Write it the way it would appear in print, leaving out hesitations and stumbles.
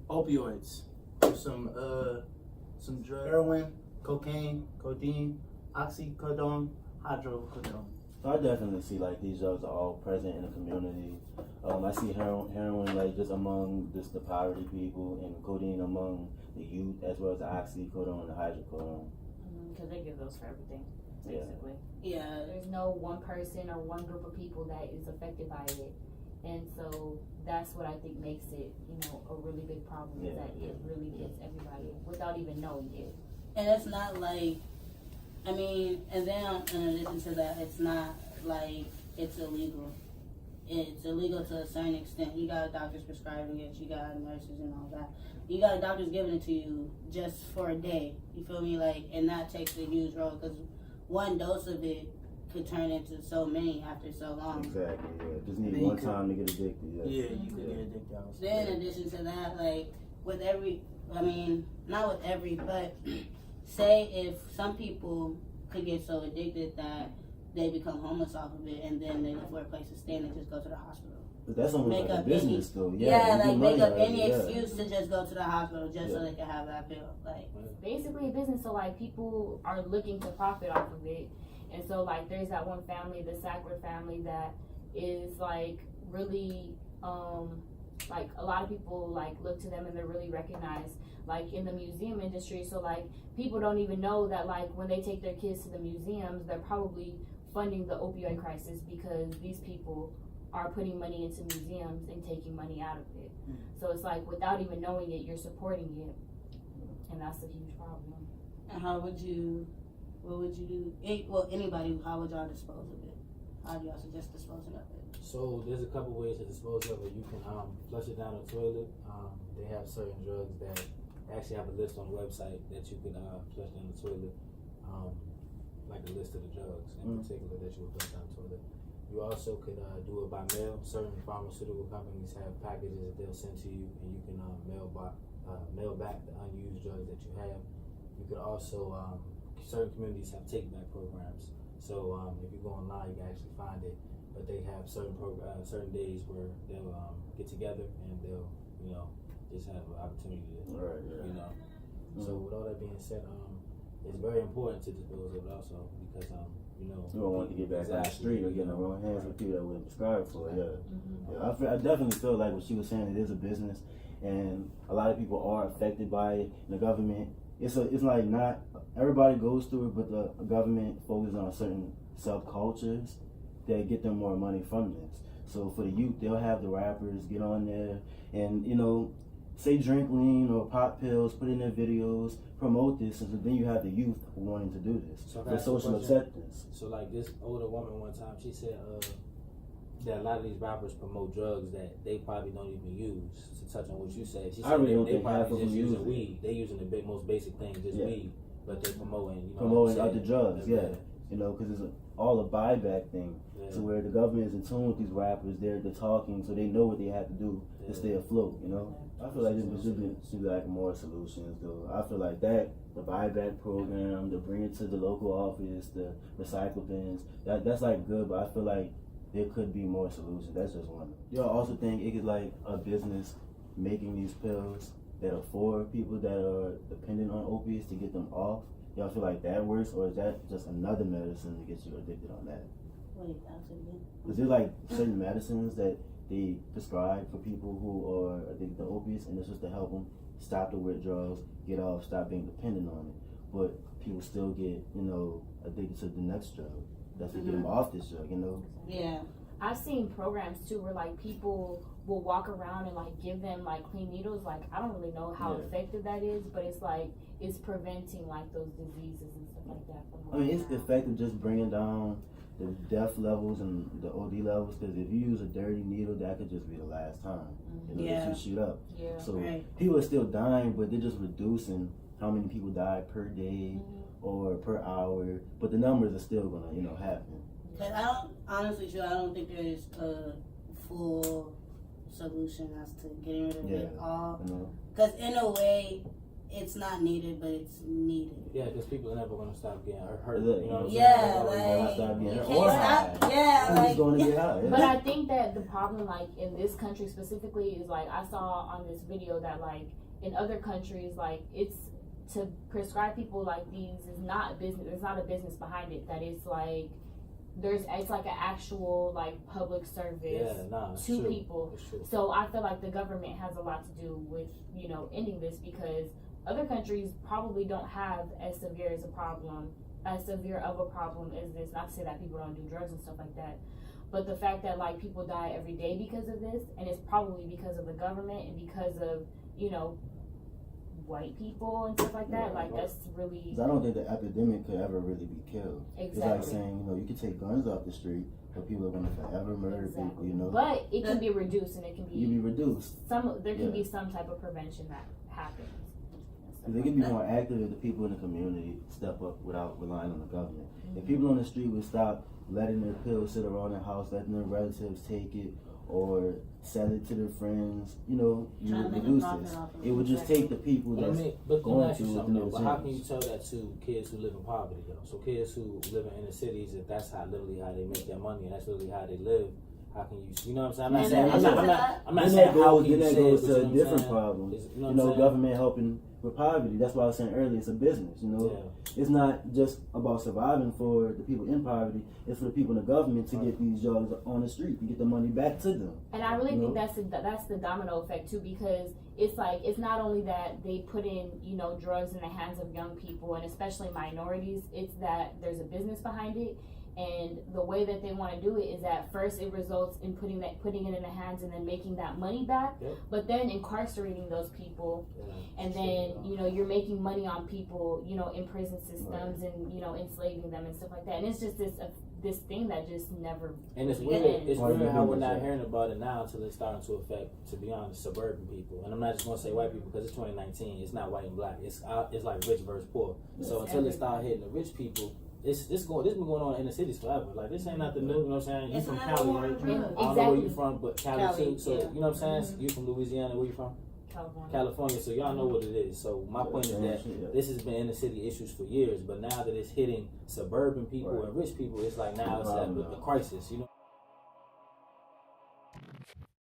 opioids, some drugs, heroin, cocaine, codeine, oxycodone, hydrocodone. I definitely see like these drugs are all present in the community. I see heroin like just among just the poverty people, and codeine among the youth, as well as the oxycodone and the hydrocodone. Because they give those for everything, basically. Yeah. There's no one person or one group of people that is affected by it. And so that's what I think makes it, a really big problem, is that it really hits everybody without even knowing it. And it's not like, and then in addition to that, it's not like it's illegal. It's illegal to a certain extent. You got doctors prescribing it, you got nurses and all that. You got doctors giving it to you just for a day. You feel me? And that takes a huge role, because one dose of it could turn into so many after so long. Exactly, yeah. Just need one time to get addicted. Yeah, you could get addicted. Then in addition to that, with every, not with every, but say if some people could get so addicted that they become homeless off of it, and then they look for a place to stay and they just go to the hospital. But that's almost Make like a up business any, though. make up any excuse to just go to the hospital just so they can have that pill. Basically a business, so people are looking to profit off of it. And so there's that one family, the Sackler family, that is really a lot of people look to them, and they're really recognized in the museum industry. So people don't even know that when they take their kids to the museums, they're probably funding the opioid crisis, because these people are putting money into museums and taking money out of it. So it's without even knowing it, you're supporting it, and that's a huge problem. And what would you do? Anybody, how would y'all dispose of it? How do y'all suggest disposing of it? So there's a couple ways to dispose of it. You can flush it down the toilet. They have certain drugs that actually have a list on the website that you can flush down the toilet, like a list of the drugs in particular that you would flush down the toilet. You also could do it by mail. Certain pharmaceutical companies have packages that they'll send to you, and you can mail back the unused drugs that you have. You could also, certain communities have take-back programs. So if you go online, you can actually find it. But they have certain certain days where they'll get together and they'll, just have an opportunity to, So with all that being said, it's very important to dispose of it also, because you don't want to get back on the street or get in the wrong hands with people that wouldn't prescribe for it. I definitely feel like what she was saying, it is a business, and a lot of people are affected by it. And the government, it's not everybody goes through it, but the government focuses on certain subcultures that get them more money from this. So for the youth, they'll have the rappers get on there and say drink lean or pop pills, put in their videos, promote this, and so then you have the youth wanting to do this for social acceptance. So this older woman one time, she said that a lot of these rappers promote drugs that they probably don't even use. To touch on what you said, she said I really don't they think half probably of just them using use weed. They using the most basic thing, just weed, but they promoting other drugs, because it's all a buyback thing. So where the government is in tune with these rappers, they're talking, so they know what they have to do to stay afloat. I feel like there should be more solutions though. I feel like the buyback program, the bring it to the local office, the recycle things, that's good, but I feel like there could be more solutions. That's just one. Y'all also think it could a business making these pills that are for people that are dependent on opiates to get them off? Y'all feel like that works, or is that just another medicine to get you addicted on that? Wait, that's it again. Is there certain medicines that they prescribe for people who are addicted to opiates, and it's just to help them stop the withdrawals, get off, stop being dependent on it, but people still get addicted to the next drug? That's to get them off this drug, Yeah. I've seen programs too where people will walk around and give them clean needles. I don't really know how effective that is, but it's preventing those diseases and stuff like that from it's effective just bringing down the death levels and the OD levels, because if you use a dirty needle, that could just be the last time that you shoot up. So people are still dying, but they're just reducing how many people die per day or per hour, but the numbers are still gonna happen. Cause I don't think there is a full solution as to getting rid of it all. Because in a way, it's not needed, but it's needed. Yeah, because people are never gonna stop getting hurt. Look, You know what I'm Yeah, saying? They're like, gonna stop getting you hurt can't or stop. high. Yeah, Who's like, going to get high? But I think that the problem, like in this country specifically, is like I saw on this video that like in other countries, like it's to prescribe people like these is not a business. There's not a business behind it. That it's like it's like an actual like public service It's to true. people. It's true. So I feel like the government has a lot to do with ending this, because other countries probably don't have as severe of a problem as this. Not to say that people don't do drugs and stuff like that, but the fact that like people die every day because of this, and it's probably because of the government and because of white people and stuff like that. Yeah, like that's really 'Cause I don't think the epidemic could ever really be killed. It's like exactly. saying, you can take guns off the street, but people are going to forever murder Exactly. people, But it can be reduced, and it can You be reduced. there can Yeah. be some type of prevention that happens. They can be more active if the people in the community step up without relying on the government. If people on the street would stop letting their pills sit around their house, letting their relatives take it, or sell it to their friends, you Trying to would make a reduce profit this. off of It would just take the people But that's let me going ask you through something though. within But their how can you genes. tell that to kids who live in poverty though? So kids who live in inner cities, if that's literally how they make their money, and that's literally how they live, how can you know what I'm saying? I'm not And saying then I'm not Then saying that how goes, can you then that say it, goes but to a you know what I'm different saying? problem. Is- you know what I'm saying? Government helping with poverty. That's why I was saying earlier, it's a business. Yeah. It's not just about surviving for the people in poverty. It's for the people in the government to get these jobs on the street, to get the money back to them. And I really think that's the domino effect too, because it's like it's not only that they put in drugs in the hands of young people and especially minorities. It's that there's a business behind it, and the way that they want to do it is that first it results in putting it in the hands and then making that money back, Yep. but then incarcerating those people, Yeah. and then you're making money on people in prison systems and enslaving them and stuff like that. And it's just this thing that just never. And it's really weird. ends. It's weird how we're not hearing about it now until it's starting to affect, to be honest, suburban people. And I'm not just gonna say white people because it's 2019. It's not white and black. It's like rich versus poor. So until it start hitting the rich people, this been going on in the cities forever. Like this ain't nothing new. You know what I'm saying? You It's from another Cali, war right? on drugs. I don't know where Exactly. you from, but Cali Cali, too. So yeah. you know what I'm saying? You from Louisiana? Where you from? California. So y'all know what it is. So my point is that this has been inner city issues for years, but now that it's hitting suburban people and rich people, it's like now it's a crisis.